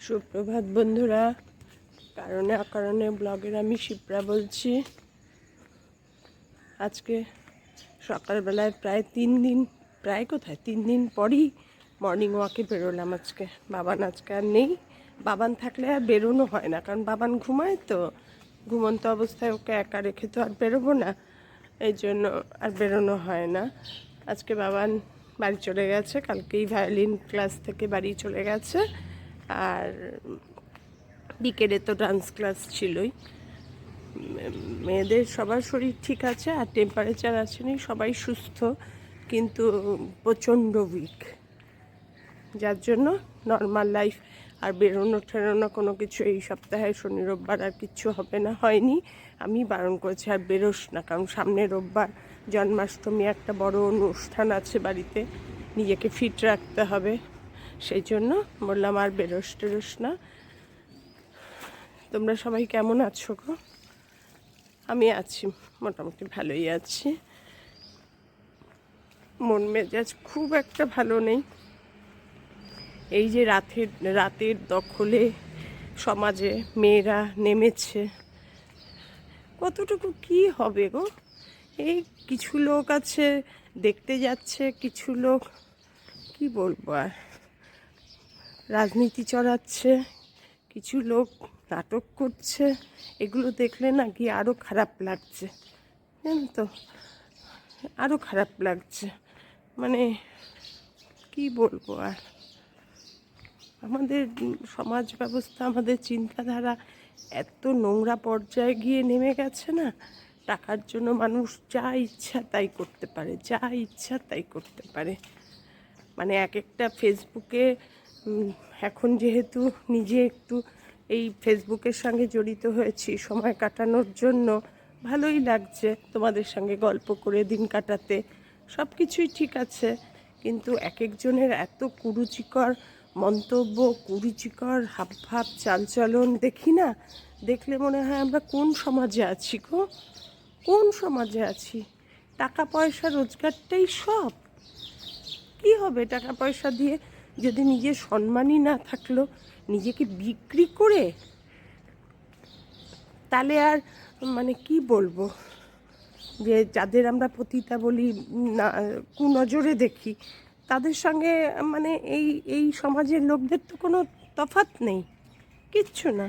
সুপ্রভাত বন্ধুরা, কারণে অকারণে ব্লগের আমি শিপ্রা বলছি। আজকে সকালবেলায় প্রায় 3 দিন পরই মর্নিং ওয়াকে বেরোলাম। আজকে আর নেই। বাবান থাকলে আর বেরোনো হয় না, কারণ বাবান ঘুমায়, তো ঘুমন্ত অবস্থায় ওকে একা রেখে তো আর বেরোবো না, এই জন্য আর বেরোনো হয় না। আজকে বাবান বাড়ি চলে গেছে, কালকেই ভায়োলিন ক্লাস থেকে বাড়ি চলে গেছে। আর বিকেলে তো ডান্স ক্লাস ছিলই। মেয়েদের সবার শরীর ঠিক আছে, আর টেম্পারেচার আছে নি, সবাই সুস্থ, কিন্তু প্রচণ্ড উইক, যার জন্য নর্মাল লাইফ আর বেরোনো টেরোনো কোনো কিছু এই সপ্তাহে শনি রোববার আর কিচ্ছু হবে না, হয়নি। আমি বারণ করেছি আর বেরোস না, কারণ সামনে রোববার জন্মাষ্টমী, একটা বড় অনুষ্ঠান আছে বাড়িতে, নিজেকে ফিট রাখতে হবে, সেই জন্য বললাম আর বেরোস না। তোমরা সবাই কেমন আছো গো? আমি আছি, মোটামুটি ভালোই আছি। মন মেজাজ খুব একটা ভালো নেই। এই যে রাতের দখলে সমাজে মেয়েরা নেমেছে, কতটুকু কি হবে গো? এই কিছু লোক আছে দেখতে যাচ্ছে, কিছু লোক কি বলবো আর রাজনীতি চড়াচ্ছে, কিছু লোক নাটক করছে। এগুলো দেখলে না কি আরও খারাপ লাগছে, জানো তো, আরও খারাপ লাগছে। মানে কি বলবো আর, আমাদের সমাজ ব্যবস্থা, আমাদের চিন্তাধারা এত নোংরা পর্যায়ে গিয়ে নেমে গেছে না, টাকার জন্য মানুষ যা ইচ্ছা তাই করতে পারে। মানে এক একটা ফেসবুকে, এখন যেহেতু নিজে একটু এই ফেসবুকের সঙ্গে জড়িত হয়েছি সময় কাটানোর জন্য, ভালোই লাগছে তোমাদের সঙ্গে গল্প করে দিন কাটাতে, সব কিছুই ঠিক আছে। কিন্তু এক একজনের এত কুরুচিকর মন্তব্য, কুরুচিকর হাবভাব, চালচলন দেখি না, দেখলে মনে হয় আমরা কোন সমাজে আছি গো, কোন সমাজে আছি? টাকা পয়সা রোজগারটাই সব। কি হবে টাকা পয়সা দিয়ে যদি নিজের সম্মানই না থাকলো, নিজেকে বিক্রি করে, তাহলে আর মানে কি বলবো, যে যাদের আমরা পতিতা বলি, না কুনজরে দেখি, তাদের সঙ্গে মানে এই সমাজের লোকদের তো কোনো তফাৎ নেই, কিচ্ছু না।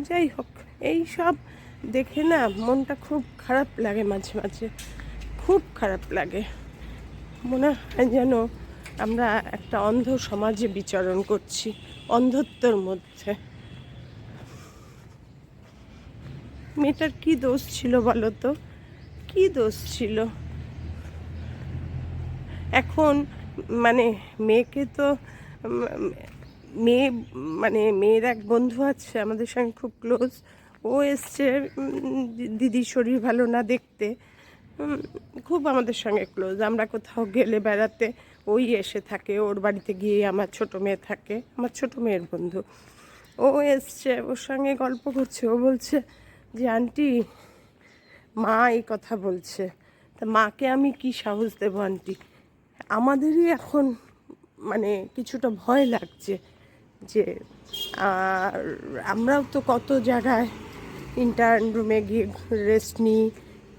যাই হোক, এই সব দেখে না মনটা খুব খারাপ লাগে, মাঝে মাঝে খুব খারাপ লাগে। মনে হয় যেন আমরা একটা অন্ধ সমাজে বিচরণ করছি, অন্ধত্বর মধ্যে। মেয়েটার কি দোষ ছিল বলো তো, কি দোষ ছিল? এখন মানে মেয়েকে তো মেয়ে, মানে মেয়ের এক বন্ধু আছে আমাদের সঙ্গে খুব ক্লোজ, ও এসছে দিদির শরীর ভালো না দেখতে, খুব আমাদের সঙ্গে ক্লোজ। আমরা কোথাও গেলে বেড়াতে ওই এসে থাকে, ওর বাড়িতে গিয়ে আমার ছোটো মেয়ে থাকে, আমার ছোটো মেয়ের বন্ধু। ও এসছে, ওর সঙ্গে গল্প করছে, ও বলছে যে আন্টি, মা এই কথা বলছে, তা মাকে আমি কি সাহস দেবো আন্টি? আমাদেরই এখন মানে কিছুটা ভয় লাগছে যে আর আমরাও তো কত জায়গায় ইন্টার্ন রুমে গিয়ে রেস্ট নিই,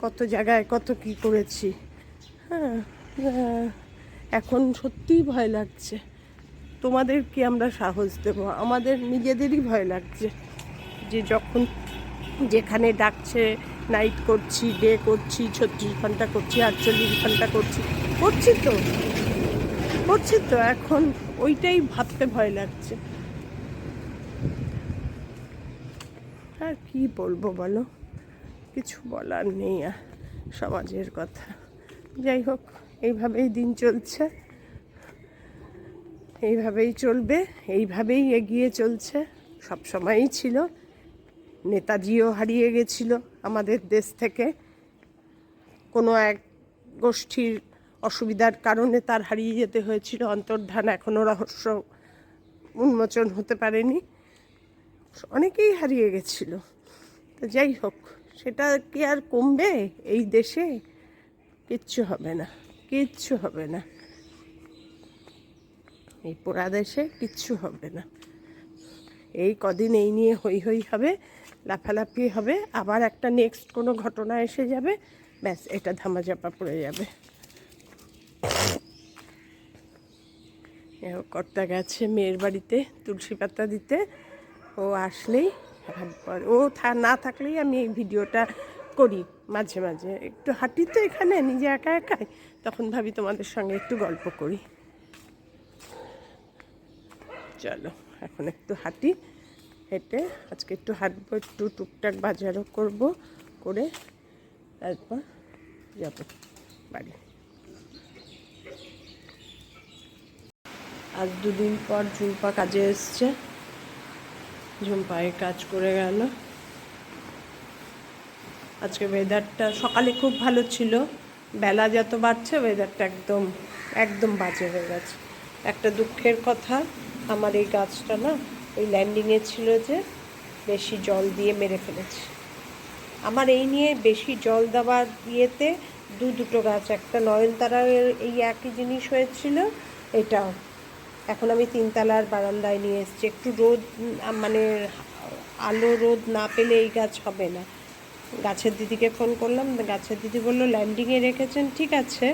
কত জায়গায় কত কি করেছি। হ্যাঁ, এখন সত্যিই ভয় লাগছে। তোমাদের কি আমরা সাহস দেব? আমাদের নিজেদেরই ভয় লাগছে যে যখন যেখানে ডাকছে নাইট করছি, ডে করছি, 36 ঘন্টা করছি, 48 ঘন্টা করছি, করছি তো এখন ওইটাই ভাবতে ভয় লাগছে। আর কি বলবো বলো, কিছু বলার নেই আর সমাজের কথা। যাই হোক, এইভাবেই দিন চলছে, এইভাবেই চলবে, এইভাবেই এগিয়ে চলছে, সব সময়ই ছিল। নেতাজিও হারিয়ে গেছিল আমাদের দেশ থেকে, কোনো এক গোষ্ঠীর অসুবিধার কারণে তার হারিয়ে যেতে হয়েছিল, অন্তর্ধান এখনও রহস্য উন্মোচন হতে পারেনি, অনেকেই হারিয়ে গেছিল। তো যাই হোক, সেটা কি আর কমবে এই দেশে? কিচ্ছু হবে না, কিচ্ছু হবে না। এই পোড়া দেশে কিচ্ছু হবে না। এই কদিন এই নিয়ে হই হই হবে, লাফালাফি হবে, আবার একটা নেক্সট কোনো ঘটনা এসে যাবে, ব্যাস এটা ধামাচাপা পড়ে যাবে। কর্তা গেছে মেয়ের বাড়িতে তুলসী পাতা দিতে, ও আসলেই ও না থাকলেই আমি এই ভিডিওটা করি মাঝে মাঝে। একটু হাঁটি তো এখানে নিজে একা একাই, তখন ভাবি তোমাদের সঙ্গে একটু গল্প করি। চলো এখন একটু হাঁটি, হেঁটে আজকে একটু হাঁটবো, একটু টুকটাক বাজারও করব, করে তারপর যাবো বাড়ি। আজ 2 দিন পর ঝুম্পা কাজে এসছে, ঝুম্পায় কাজ করে গেল। আজকে ওয়েদারটা সকালে খুব ভালো ছিল, বেলা যত বাড়ছে ওয়েদারটা একদম একদম বাজে হয়ে গেছে। একটা দুঃখের কথা, আমার এই গাছটা না ওই ল্যান্ডিংয়ে ছিল যে বেশি জল দিয়ে মেরে ফেলেছি। আমার এই নিয়ে বেশি জল দেওয়ার ইয়েতে দুটো গাছ, একটা নয়নতারার এই একই জিনিস হয়েছিল, এটাও। এখন আমি 3 তলার বারান্দায় নিয়ে এসেছি, একটু রোদ মানে আলো রোদ না পেলে এই গাছ হবে না। গাছের দিদিকে ফোন করলাম, গাছের দিদি বললো ল্যান্ডিংয়ে রেখেছেন, ঠিক আছে।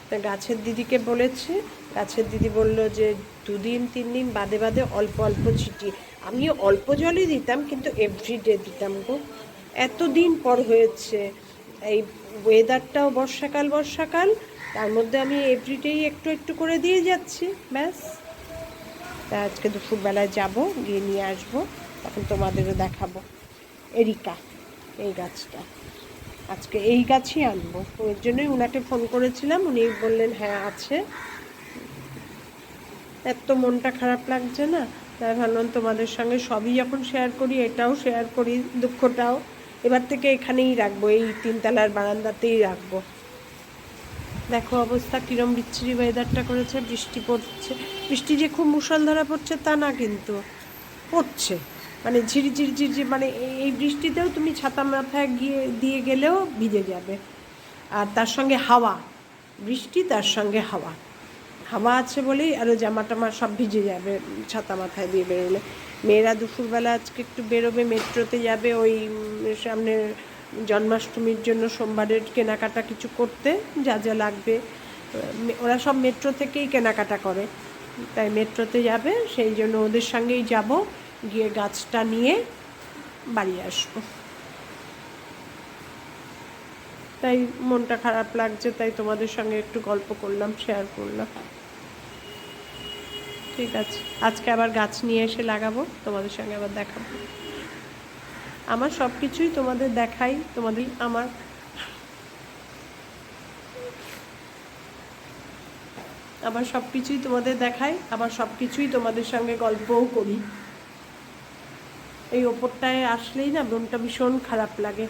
তা গাছের দিদিকে বলেছি, গাছের দিদি বলল যে 2 দিন 3 দিন বাদে বাদে অল্প অল্প ছিটিয়ে। আমিও অল্প জলই দিতাম, কিন্তু এভরিডে দিতাম গো। এতদিন পর হয়েছে, এই ওয়েদারটাও বর্ষাকাল, তার মধ্যে আমি এভরিডেই একটু একটু করে দিয়ে যাচ্ছি, ব্যাস। তা আজকে দুপুরবেলায় যাব, গিয়ে নিয়ে আসবো, তখন তোমাদেরও দেখাবো। এরিকা এই গাছটা, আজকে এই গাছই আনবো, ওর জন্যই ওনাকে ফোন করেছিলাম, উনি বললেন হ্যাঁ আছে। এত মনটা খারাপ লাগছে না, তাই ভাবলাম তোমাদের সঙ্গে সবই যখন শেয়ার করি, এটাও শেয়ার করি, দুঃখটাও। এবার থেকে এখানেই রাখবো, এই 3 তলার বারান্দাতেই রাখবো। দেখো অবস্থা কিরম বিচ্ছিরি ওয়েদারটা করেছে, বৃষ্টি পড়ছে। বৃষ্টি যে খুব মুষলধারা পড়ছে তা না, কিন্তু পড়ছে, মানে ঝিরঝির, মানে এই বৃষ্টিতেও তুমি ছাতা মাথায় দিয়ে গেলেও ভিজে যাবে। আর তার সঙ্গে হাওয়া, বৃষ্টি তার সঙ্গে হাওয়া আছে বলেই আরও জামা টামা সব ভিজে যাবে ছাতা মাথায় দিয়ে বেরোলে। মেয়েরা দুপুরবেলা আজকে একটু বেরোবে, মেট্রোতে যাবে, ওই সামনে জন্মাষ্টমীর জন্য সোমবারের কেনাকাটা কিছু করতে, যা যা লাগবে ওরা সব মেট্রো থেকেই কেনাকাটা করে, তাই মেট্রোতে যাবে, সেই জন্য ওদের সঙ্গেই যাব, গিয়ে গাছটা নিয়ে বাড়ি আসবো। তাই মনটা খারাপ লাগছে, তাই তোমাদের সঙ্গে একটু গল্প করলাম, শেয়ার করলাম। ঠিক আছে, আজকে আবার গাছ নিয়ে এসে লাগাবো, তোমাদের সঙ্গে আবার দেখাবো। আমার সব কিছুই তোমাদের দেখাই, আমার সব কিছুই তোমাদের দেখাই, আবার সব কিছুই তোমাদের সঙ্গে গল্পও করি। এই ওপরটায় আসলেই না মনটা ভীষণ খারাপ লাগে।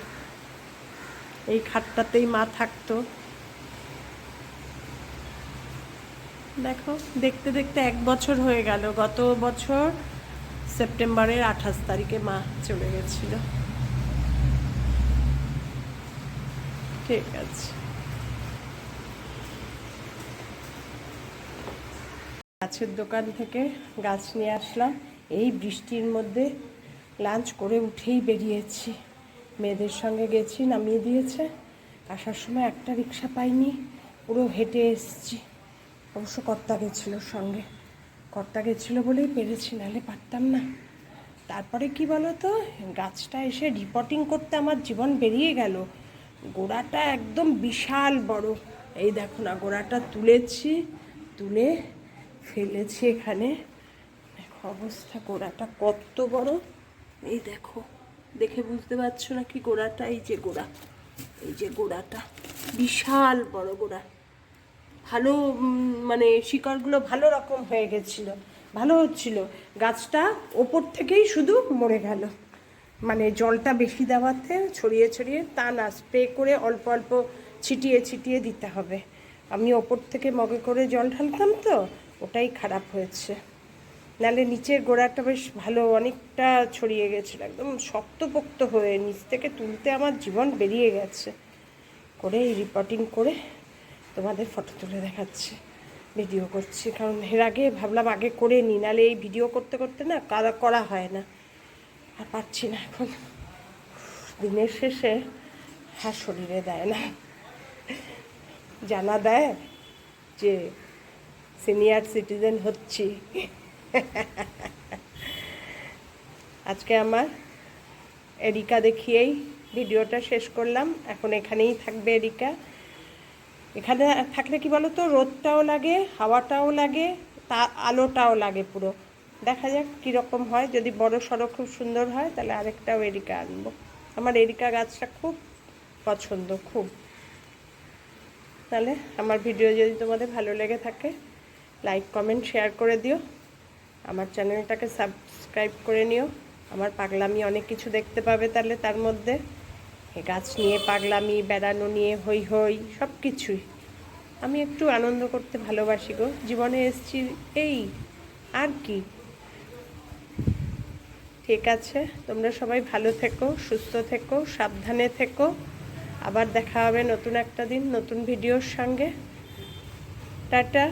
এই খাটটাতেই মা থাকতো। দেখো দেখতে দেখতে 1 বছর হয়ে গেল, গত বছর সেপ্টেম্বরের 28 তারিখে মা চলে গেছিল। ঠিক আছে, গাছের দোকান থেকে গাছ নিয়ে আসলাম, এই বৃষ্টির মধ্যে লাঞ্চ করে উঠেই বেরিয়েছি, মেয়েদের সঙ্গে গেছি, নামিয়ে দিয়েছে। আসার সময় একটা রিক্সা পাইনি, পুরো হেঁটে এসেছি। অবশ্য কর্তা গেছিলো সঙ্গে, কর্তা গেছিলো বলেই পেরেছি, নাহলে পারতাম না। তারপরে কি বলো তো, গাছটা এসে রিপোর্টিং করতে আমার জীবন বেরিয়ে গেল। গোড়াটা একদম বিশাল বড়, এই দেখো না, গোড়াটা তুলে ফেলেছি এখানে। দেখো অবস্থা, গোড়াটা কত বড়, এই দেখো, দেখে বুঝতে পারছো না কি গোড়াটা, এই যে গোড়াটা বিশাল বড় গোড়া। ভালো মানে শিকড়গুলো ভালো রকম হয়ে গেছিল, ভালো হচ্ছিল, গাছটা ওপর থেকেই শুধু মরে গেল। মানে জলটা বেশি দেওয়াতে ছড়িয়ে তা না, স্প্রে করে অল্প অল্প ছিটিয়ে দিতে হবে। আমি ওপর থেকে মগে করে জল ঢালতাম তো, ওটাই খারাপ হয়েছে, নাহলে নিচের গোড়াটা বেশ ভালো, অনেকটা ছড়িয়ে গেছিলো, একদম শক্তপোক্ত হয়ে নিচ থেকে তুলতে আমার জীবন বেরিয়ে গেছে। করে এই রিপোর্টিং করে তোমাদের ফটো তুলে দেখাচ্ছি, ভিডিও করছি। কারণ এর আগে ভাবলাম আগে করে নিই, নাহলে এই ভিডিও করতে করতে না করা হয় না, আর পারছি না এখন। দিনের শেষে আর শরীরে দেয় না, জানা দেয় যে সিনিয়র সিটিজেন হচ্ছি। আজকে আমার এরিকা দেখিয়েই ভিডিওটা শেষ করলাম। এখন এখানেই থাকবে এরিকা। এখানে থাকলে কি বলো তো, রোদটাও লাগে, হাওয়াটাও লাগে, তা আলোটাও লাগে পুরো। দেখা যাক কীরকম হয়। যদি বড় সড়ো খুব সুন্দর হয় তাহলে আরেকটাও এরিকা আনবো। আমার এরিকা গাছটা খুব পছন্দ, খুব। তাহলে আমার ভিডিও যদি তোমাদের ভালো লেগে থাকে, লাইক কমেন্ট শেয়ার করে দিও। আমার চ্যানেলটাকে সাবস্ক্রাইব করে নিও। আমার পাগলামি অনেক কিছু দেখতে পাবে তাহলে তার মধ্যে। গাছ নিয়ে পাগলামি, বেড়ানো নিয়ে হই হই, সব কিছুই। আমি একটু আনন্দ করতে ভালোবাসি গো, জীবনে এসেছি এই, আর কি। ঠিক আছে, তোমরা সবাই ভালো থেকো, সুস্থ থেকো, সাবধানে থেকো। আবার দেখা হবে নতুন একটা দিন নতুন ভিডিওর সঙ্গে। টাটা।